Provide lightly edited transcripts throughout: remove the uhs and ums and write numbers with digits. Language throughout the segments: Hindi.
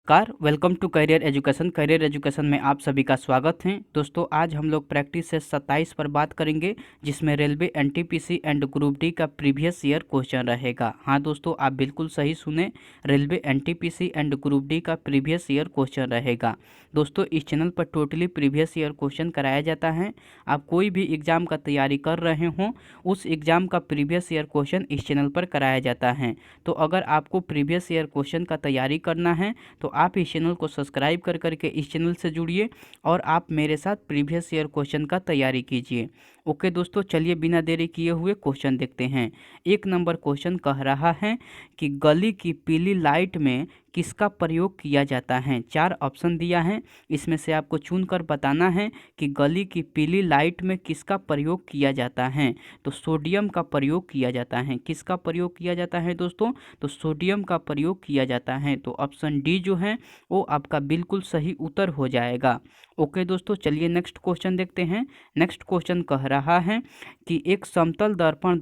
Car welcome to career education में आप सभी का स्वागत है। दोस्तों आज हम लोग प्रैक्टिस से 27 पर बात करेंगे, जिसमें railway NTPC and group D का प्रीवियस ईयर क्वेश्चन रहेगा। हाँ दोस्तों, आप बिल्कुल सही सुने, railway NTPC and group D का प्रीवियस ईयर क्वेश्चन रहेगा। दोस्तों इस चैनल पर टोटली प्रीवियस ईयर क्वेश्चन कराया जाता है। आप कोई भी एग्जाम का तैयारी कर रहे हों, उस एग्जाम का प्रीवियस ईयर क्वेश्चन इस चैनल पर कराया जाता है। तो अगर आपको प्रीवियस ईयर क्वेश्चन का तैयारी करना है तो आप इस चैनल को सब्सक्राइब कर करके इस चैनल से जुड़िए और आप मेरे साथ प्रीवियस ईयर क्वेश्चन का तैयारी कीजिए। ओके दोस्तों, चलिए बिना देरी किए हुए क्वेश्चन देखते हैं। 1 नंबर क्वेश्चन कह रहा है कि गली की पीली लाइट में किसका प्रयोग किया जाता है। 4 ऑप्शन दिया है, इसमें से आपको चुनकर बताना है कि गली की पीली लाइट में किसका प्रयोग किया जाता है। तो सोडियम का प्रयोग किया जाता है। किसका प्रयोग किया जाता है दोस्तों? तो सोडियम का प्रयोग किया जाता है। तो ऑप्शन डी जो है वो आपका बिल्कुल सही उत्तर हो जाएगा। ओके दोस्तों, चलिए नेक्स्ट क्वेश्चन देखते हैं। नेक्स्ट क्वेश्चन कह रहा है कि एक समतल दर्पण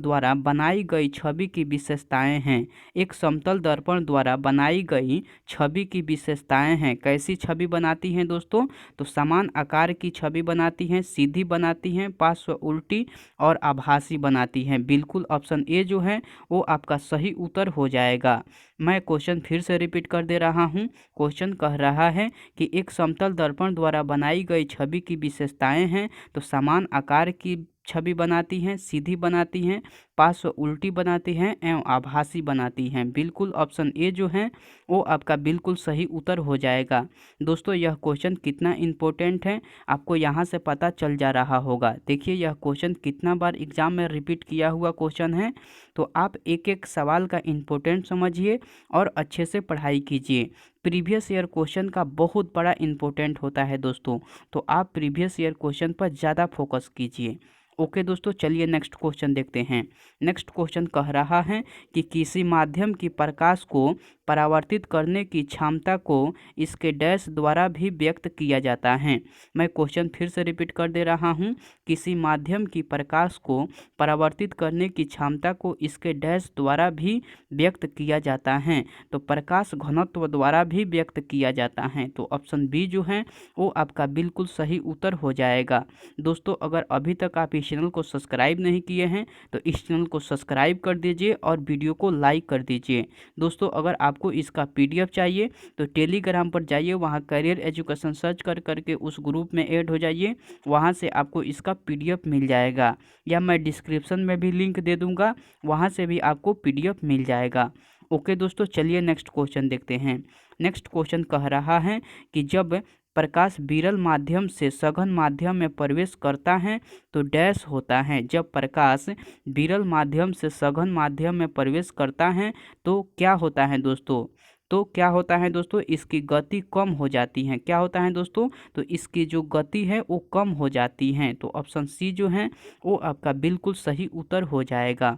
द्वारा बनाई गई छवि की विशेषताएं हैं। एक समतल दर्पण द्वारा बनाई गई छवि की विशेषताएं हैं। कैसी छवि बनाती हैं दोस्तों? तो समान आकार की छवि बनाती हैं, सीधी बनाती हैं, पार्श्व उल्टी और आभासी बनाती हैं। बिल्कुल ऑप्शन ए जो है वो आपका सही उत्तर हो जाएगा। मैं क्वेश्चन फिर से रिपीट कर दे रहा हूँ। क्वेश्चन कह रहा है कि एक समतल दर्पण द्वारा बनाई गई छवि की विशेषताएं हैं। तो समान आकार की छवि बनाती हैं, सीधी बनाती हैं, पार्श्व उल्टी बनाती हैं एवं आभासी बनाती हैं। बिल्कुल ऑप्शन ए जो है वो आपका बिल्कुल सही उत्तर हो जाएगा। दोस्तों यह क्वेश्चन कितना इम्पोर्टेंट है आपको यहाँ से पता चल जा रहा होगा। देखिए यह क्वेश्चन कितना बार एग्जाम में रिपीट किया हुआ क्वेश्चन है। तो आप एक एक सवाल का इम्पोर्टेंट समझिए और अच्छे से पढ़ाई कीजिए। प्रीवियस ईयर क्वेश्चन का बहुत बड़ा इम्पोर्टेंट होता है दोस्तों, तो आप प्रीवियस ईयर क्वेश्चन पर ज़्यादा फोकस कीजिए। ओके दोस्तों, चलिए नेक्स्ट क्वेश्चन देखते हैं। नेक्स्ट क्वेश्चन कह रहा है कि किसी माध्यम की प्रकाश को परावर्तित करने की क्षमता को इसके डैश द्वारा भी व्यक्त किया जाता है। मैं क्वेश्चन फिर से रिपीट कर दे रहा हूँ। किसी माध्यम की प्रकाश को परावर्तित करने की क्षमता को इसके डैश द्वारा भी व्यक्त किया जाता है। तो प्रकाश घनत्व द्वारा भी व्यक्त किया जाता है। तो ऑप्शन बी जो है वो आपका बिल्कुल सही उत्तर हो जाएगा। दोस्तों अगर अभी तक आप इस चैनल को सब्सक्राइब नहीं किए हैं तो इस चैनल को सब्सक्राइब कर दीजिए और वीडियो को लाइक कर दीजिए। दोस्तों अगर आपको इसका पीडीएफ चाहिए तो टेलीग्राम पर जाइए, वहाँ करियर एजुकेशन सर्च कर करके उस ग्रुप में ऐड हो जाइए, वहाँ से आपको इसका पीडीएफ मिल जाएगा, या मैं डिस्क्रिप्शन में भी लिंक दे दूँगा, वहाँ से भी आपको पीडीएफ मिल जाएगा। ओके दोस्तों, चलिए नेक्स्ट क्वेश्चन देखते हैं। नेक्स्ट क्वेश्चन कह रहा है कि जब प्रकाश विरल माध्यम से सघन माध्यम में प्रवेश करता है तो डैश होता है। जब प्रकाश विरल माध्यम से सघन माध्यम में प्रवेश करता है तो क्या होता है दोस्तों? तो क्या होता है दोस्तों? इसकी गति कम हो जाती है। क्या होता है दोस्तों? तो इसकी जो गति है वो कम हो जाती है। तो ऑप्शन सी जो है वो आपका बिल्कुल सही उत्तर हो जाएगा।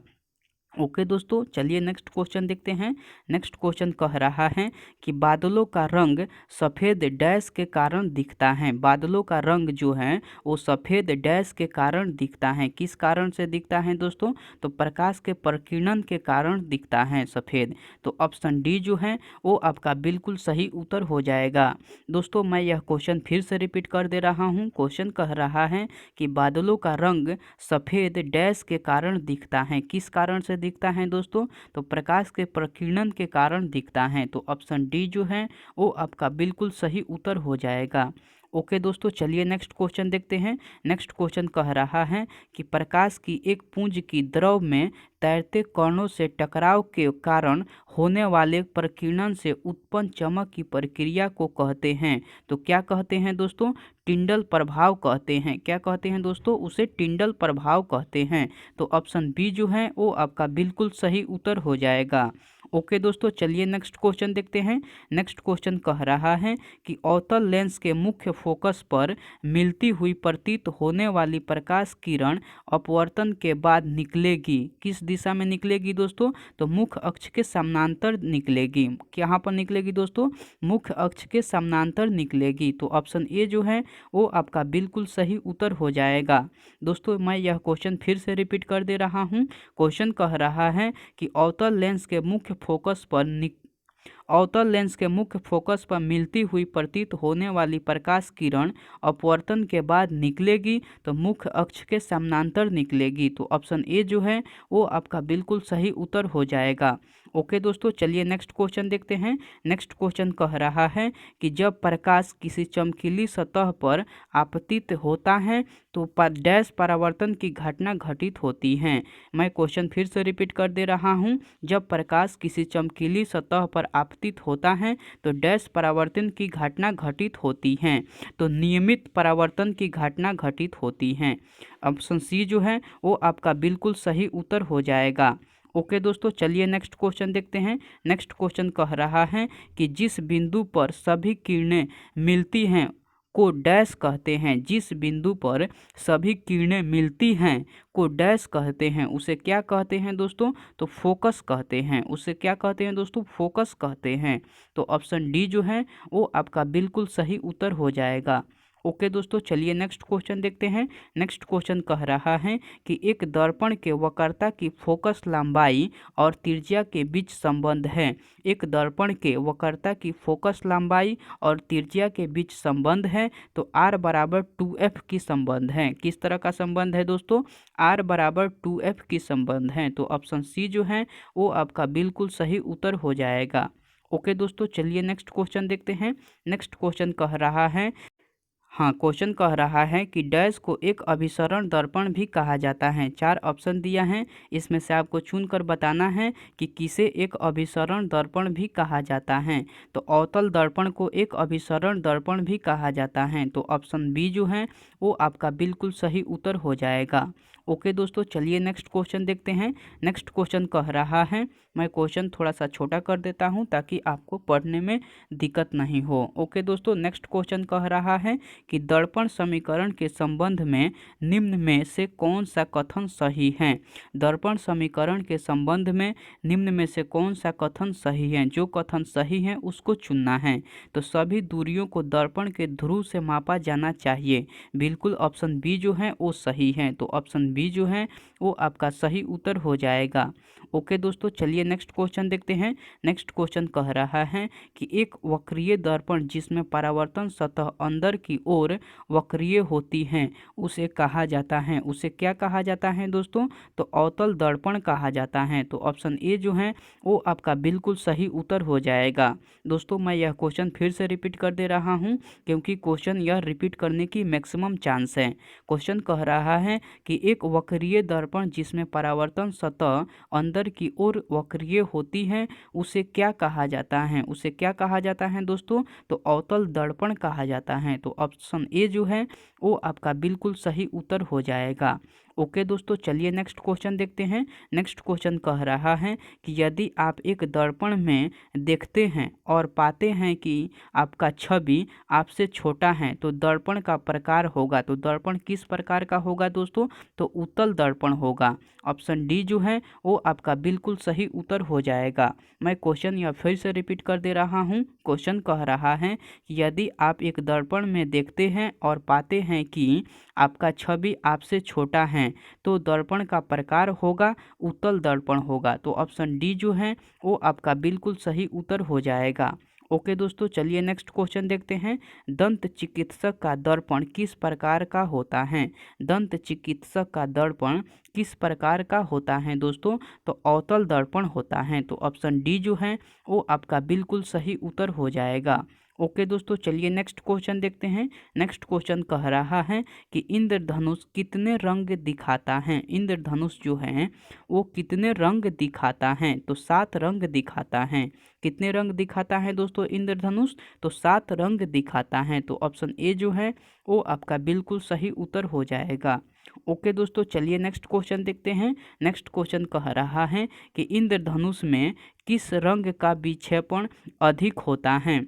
ओके दोस्तों, चलिए नेक्स्ट क्वेश्चन देखते हैं। नेक्स्ट क्वेश्चन कह रहा है कि बादलों का रंग सफ़ेद डैश के कारण दिखता है। बादलों का रंग जो है वो सफ़ेद डैश के कारण दिखता है। किस कारण से दिखता है दोस्तों? तो प्रकाश के प्रकीर्णन के कारण दिखता है सफ़ेद। तो ऑप्शन डी जो है वो आपका बिल्कुल सही उत्तर हो जाएगा। दोस्तों मैं यह क्वेश्चन फिर से रिपीट कर दे रहा हूँ। क्वेश्चन कह रहा है कि बादलों का रंग सफ़ेद डैश के कारण दिखता है। किस कारण से दिखता है दोस्तों? तो प्रकाश के प्रकीर्णन के कारण दिखता है। तो ऑप्शन डी जो है वो आपका बिल्कुल सही उत्तर हो जाएगा। ओके दोस्तों, चलिए नेक्स्ट क्वेश्चन देखते हैं। नेक्स्ट क्वेश्चन कह रहा है कि प्रकाश की एक पुंज की द्रव में तैरते कणों से टकराव के कारण होने वाले प्रकीर्णन से उत्पन्न चमक की प्रक्रिया को कहते हैं। तो क्या कहते हैं दोस्तों? टिंडल प्रभाव कहते हैं। क्या कहते हैं दोस्तों? उसे टिंडल प्रभाव कहते हैं। तो ऑप्शन बी जो है वो आपका बिल्कुल सही उत्तर हो जाएगा। ओके दोस्तों, चलिए नेक्स्ट क्वेश्चन देखते हैं। नेक्स्ट क्वेश्चन कह रहा है कि अवतल लेंस के मुख्य फोकस पर मिलती हुई प्रतीत होने वाली प्रकाश किरण अपवर्तन के बाद निकलेगी। किस दिशा में निकलेगी दोस्तों? तो मुख्य अक्ष के समानांतर निकलेगी। कहाँ पर निकलेगी दोस्तों? मुख्य अक्ष के समानांतर निकलेगी। तो ऑप्शन ए जो है वो आपका बिल्कुल सही उत्तर हो जाएगा। दोस्तों मैं यह क्वेश्चन फिर से रिपीट कर दे रहा हूँ। क्वेश्चन कह रहा है कि अवतल लेंस के मुख्य फोकस पर अवतल लेंस के मुख्य फोकस पर मिलती हुई प्रतीत होने वाली प्रकाश किरण अपवर्तन के बाद निकलेगी तो मुख्य अक्ष के समानांतर निकलेगी। तो ऑप्शन ए जो है वो आपका बिल्कुल सही उत्तर हो जाएगा। ओके दोस्तों, चलिए नेक्स्ट क्वेश्चन देखते हैं। नेक्स्ट क्वेश्चन कह रहा है कि जब प्रकाश किसी चमकीली सतह पर आपतित होता है तो डैश परावर्तन की घटना घटित होती है। मैं क्वेश्चन फिर से रिपीट कर दे रहा हूँ। जब प्रकाश किसी चमकीली सतह पर आपतित होता है तो डैश परावर्तन की घटना घटित होती है। तो नियमित परावर्तन की घटना घटित होती है। ऑप्शन सी जो है वो आपका बिल्कुल सही उत्तर हो जाएगा। ओके दोस्तों, चलिए नेक्स्ट क्वेश्चन देखते हैं। नेक्स्ट क्वेश्चन कह रहा है कि जिस बिंदु पर सभी किरणें मिलती हैं को डैश कहते हैं। जिस बिंदु पर सभी किरणें मिलती हैं को डैश कहते हैं, उसे क्या कहते हैं दोस्तों? तो फोकस कहते हैं। उसे क्या कहते हैं दोस्तों? फोकस कहते हैं। तो ऑप्शन डी जो है वो आपका बिल्कुल सही उत्तर हो जाएगा। ओके दोस्तों, चलिए नेक्स्ट क्वेश्चन देखते हैं। नेक्स्ट क्वेश्चन कह रहा है कि एक दर्पण के वक्रता की फोकस लंबाई और त्रिज्या के बीच संबंध है। एक दर्पण के वक्रता की फोकस लंबाई और त्रिज्या के बीच संबंध है तो r बराबर 2f की संबंध है। किस तरह का संबंध है दोस्तों? r बराबर 2f की संबंध है। तो ऑप्शन सी जो है वो आपका बिल्कुल सही उत्तर हो जाएगा। ओके दोस्तों, चलिए नेक्स्ट क्वेश्चन देखते हैं। नेक्स्ट क्वेश्चन कह रहा है, हाँ, क्वेश्चन कह रहा है कि डैश को एक अभिसरण दर्पण भी कहा जाता है। 4 ऑप्शन दिया है, इसमें से आपको चुनकर बताना है कि किसे एक अभिसरण दर्पण भी कहा जाता है। तो अवतल दर्पण को एक अभिसरण दर्पण भी कहा जाता है। तो ऑप्शन बी जो है वो आपका बिल्कुल सही उत्तर हो जाएगा। ओके दोस्तों, चलिए नेक्स्ट क्वेश्चन देखते हैं। नेक्स्ट क्वेश्चन कह रहा है, मैं क्वेश्चन थोड़ा सा छोटा कर देता हूं ताकि आपको पढ़ने में दिक्कत नहीं हो। ओके दोस्तों, नेक्स्ट क्वेश्चन कह रहा है कि दर्पण समीकरण के संबंध में निम्न में से कौन सा कथन सही है। दर्पण समीकरण के संबंध में निम्न में से कौन सा कथन सही है। जो कथन सही है उसको चुनना है। तो सभी दूरियों को दर्पण के ध्रुव से मापा जाना चाहिए। बिल्कुल ऑप्शन बी जो है वो सही है। तो ऑप्शन बी जो है वो आपका सही उत्तर हो जाएगा। ओके दोस्तों, चलिए नेक्स्ट क्वेश्चन देखते हैं। नेक्स्ट क्वेश्चन कह रहा है कि एक वक्रीय दर्पण जिसमें परावर्तन सतह अंदर की ओर वक्रीय होती हैं उसे कहा जाता है। उसे क्या कहा जाता है दोस्तों? तो अवतल दर्पण कहा जाता है। तो ऑप्शन ए जो है वो आपका बिल्कुल सही उत्तर हो जाएगा। दोस्तों, मैं यह क्वेश्चन फिर से रिपीट कर दे रहा हूँ क्योंकि क्वेश्चन यह रिपीट करने की मैक्सिमम चांस है। क्वेश्चन कह रहा है कि एक वक्रीय दर्पण जिसमें परावर्तन सतह अंदर की ओर वक्रीय होती है उसे क्या कहा जाता है। उसे क्या कहा जाता है दोस्तों? तो अवतल दर्पण कहा जाता है। तो ऑप्शन ए जो है वो आपका बिल्कुल सही उत्तर हो जाएगा। ओके दोस्तों, चलिए नेक्स्ट क्वेश्चन देखते हैं। नेक्स्ट क्वेश्चन कह रहा है कि यदि आप एक दर्पण में देखते हैं और पाते हैं कि आपका छवि आपसे छोटा है तो दर्पण का प्रकार होगा। तो दर्पण किस प्रकार का होगा दोस्तों? तो उत्तल दर्पण होगा। ऑप्शन डी जो है वो आपका बिल्कुल सही उत्तर हो जाएगा। मैं क्वेश्चन यह फिर से रिपीट कर दे रहा हूँ। क्वेश्चन कह रहा है कि यदि आप एक दर्पण में देखते हैं और पाते हैं कि आपका छवि आपसे छोटा है तो दर्पण का प्रकार होगा उत्तल दर्पण होगा। तो ऑप्शन डी जो है वो आपका बिल्कुल सही उत्तर हो जाएगा। ओके दोस्तों, चलिए नेक्स्ट क्वेश्चन देखते हैं। दंत चिकित्सक का दर्पण किस प्रकार का होता है। दंत चिकित्सक का दर्पण किस प्रकार का होता है दोस्तों? तो अवतल दर्पण होता है। तो ऑप्शन डी जो है वो आपका बिल्कुल सही उत्तर हो जाएगा। ओके दोस्तों, चलिए नेक्स्ट क्वेश्चन देखते हैं। नेक्स्ट क्वेश्चन कह रहा है कि इंद्रधनुष कितने रंग दिखाता है। इंद्रधनुष जो है वो कितने रंग दिखाता है। तो 7 रंग दिखाता है। कितने रंग दिखाता है दोस्तों इंद्रधनुष? तो 7 रंग दिखाता है। तो ऑप्शन ए जो है वो आपका बिल्कुल सही उत्तर हो जाएगा। ओके दोस्तों, चलिए नेक्स्ट क्वेश्चन देखते हैं। नेक्स्ट क्वेश्चन कह रहा है कि इंद्रधनुष में किस रंग का विक्षेपण अधिक होता है।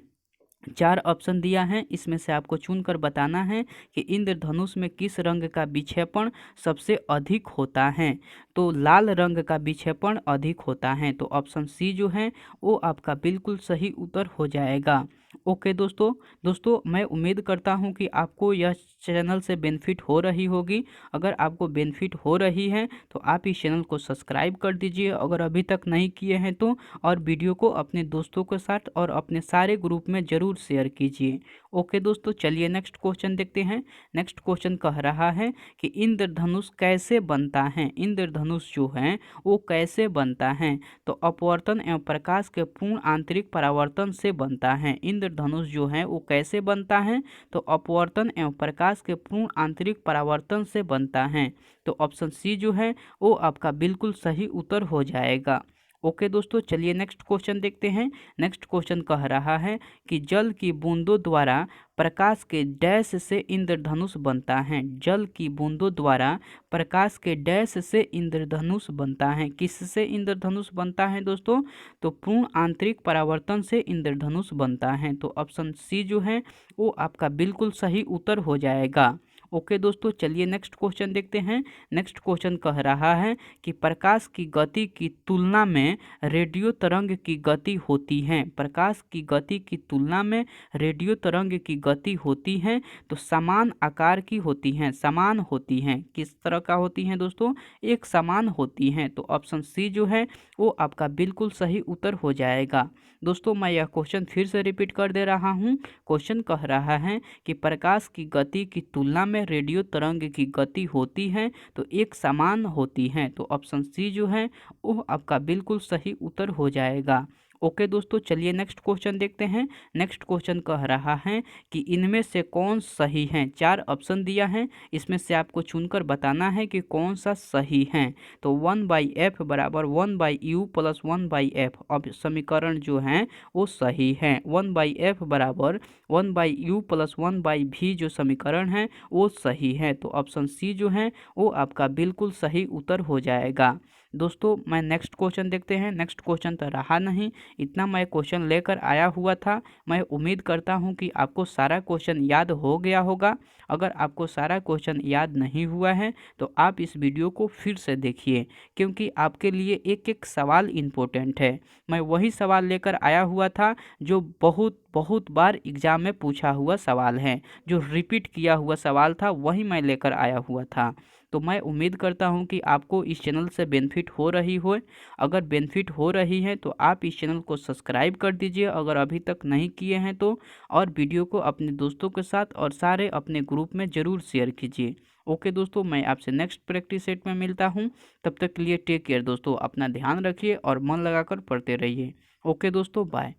4 ऑप्शन दिया है, इसमें से आपको चुनकर बताना है कि इंद्रधनुष में किस रंग का विक्षेपण सबसे अधिक होता है। तो लाल रंग का विक्षेपण अधिक होता है। तो ऑप्शन सी जो है वो आपका बिल्कुल सही उत्तर हो जाएगा। ओके दोस्तों मैं उम्मीद करता हूं कि आपको यह चैनल से बेनिफिट हो रही होगी। अगर आपको बेनिफिट हो रही है तो आप इस चैनल को सब्सक्राइब कर दीजिए अगर अभी तक नहीं किए हैं तो, और वीडियो को अपने दोस्तों के साथ और अपने सारे ग्रुप में ज़रूर शेयर कीजिए। ओके दोस्तों, चलिए नेक्स्ट क्वेश्चन देखते हैं। नेक्स्ट क्वेश्चन कह रहा है कि इंद्रधनुष कैसे बनता है। इंद्रधनुष जो है वो कैसे बनता है, तो अपवर्तन एवं प्रकाश के पूर्ण आंतरिक परावर्तन से बनता है। इंद्रधनुष जो है वो कैसे बनता है, तो अपवर्तन एवं प्रकाश के पूर्ण आंतरिक परावर्तन से बनता है। तो ऑप्शन सी जो है वो आपका बिल्कुल सही उत्तर हो जाएगा। ओके दोस्तों, चलिए नेक्स्ट क्वेश्चन देखते हैं। नेक्स्ट क्वेश्चन कह रहा है कि जल की बूंदों द्वारा प्रकाश के डैश से इंद्रधनुष बनता है। जल की बूंदों द्वारा प्रकाश के डैश से इंद्रधनुष बनता है। किससे इंद्रधनुष बनता है दोस्तों, तो पूर्ण आंतरिक परावर्तन से इंद्रधनुष बनता है। तो ऑप्शन सी जो है वो आपका बिल्कुल सही उत्तर हो जाएगा। ओके दोस्तों, चलिए नेक्स्ट क्वेश्चन देखते हैं। नेक्स्ट क्वेश्चन कह रहा है कि प्रकाश की गति की तुलना में रेडियो तरंग की गति होती है। प्रकाश की गति की तुलना में रेडियो तरंग की गति होती है तो समान आकार की होती हैं। समान होती हैं, किस तरह का होती हैं दोस्तों, एक समान होती हैं। तो ऑप्शन सी जो है वो आपका बिल्कुल सही उत्तर हो जाएगा। दोस्तों मैं यह क्वेश्चन फिर से रिपीट कर दे रहा हूँ। क्वेश्चन कह रहा है कि प्रकाश की गति की तुलना में रेडियो तरंग की गति होती है तो एक समान होती हैं। तो ऑप्शन सी जो है वो आपका बिल्कुल सही उत्तर हो जाएगा। ओके दोस्तों, चलिए नेक्स्ट क्वेश्चन देखते हैं। नेक्स्ट क्वेश्चन कह रहा है कि इनमें से कौन सही है। 4 ऑप्शन दिया है, इसमें से आपको चुनकर बताना है कि कौन सा सही है। तो 1/f बराबर 1/u प्लस 1/f, अब समीकरण जो है वो सही है। 1/f बराबर 1/u प्लस 1/v जो समीकरण है वो सही है। तो ऑप्शन सी जो है वो आपका बिल्कुल सही उत्तर हो जाएगा। दोस्तों मैं नेक्स्ट क्वेश्चन देखते हैं। नेक्स्ट क्वेश्चन तो रहा नहीं, इतना मैं क्वेश्चन लेकर आया हुआ था। मैं उम्मीद करता हूं कि आपको सारा क्वेश्चन याद हो गया होगा। अगर आपको सारा क्वेश्चन याद नहीं हुआ है तो आप इस वीडियो को फिर से देखिए, क्योंकि आपके लिए एक एक सवाल इम्पोर्टेंट है। मैं वही सवाल लेकर आया हुआ था जो बहुत बहुत बार एग्जाम में पूछा हुआ सवाल है, जो रिपीट किया हुआ सवाल था वही मैं लेकर आया हुआ था। तो मैं उम्मीद करता हूं कि आपको इस चैनल से बेनिफिट हो रही हो। अगर बेनिफिट हो रही है तो आप इस चैनल को सब्सक्राइब कर दीजिए अगर अभी तक नहीं किए हैं तो, और वीडियो को अपने दोस्तों के साथ और सारे अपने ग्रुप में ज़रूर शेयर कीजिए। ओके दोस्तों, मैं आपसे नेक्स्ट प्रैक्टिस सेट में मिलता हूँ। तब तक के लिए टेक केयर दोस्तों, अपना ध्यान रखिए और मन लगाकर पढ़ते रहिए। ओके दोस्तों, बाय।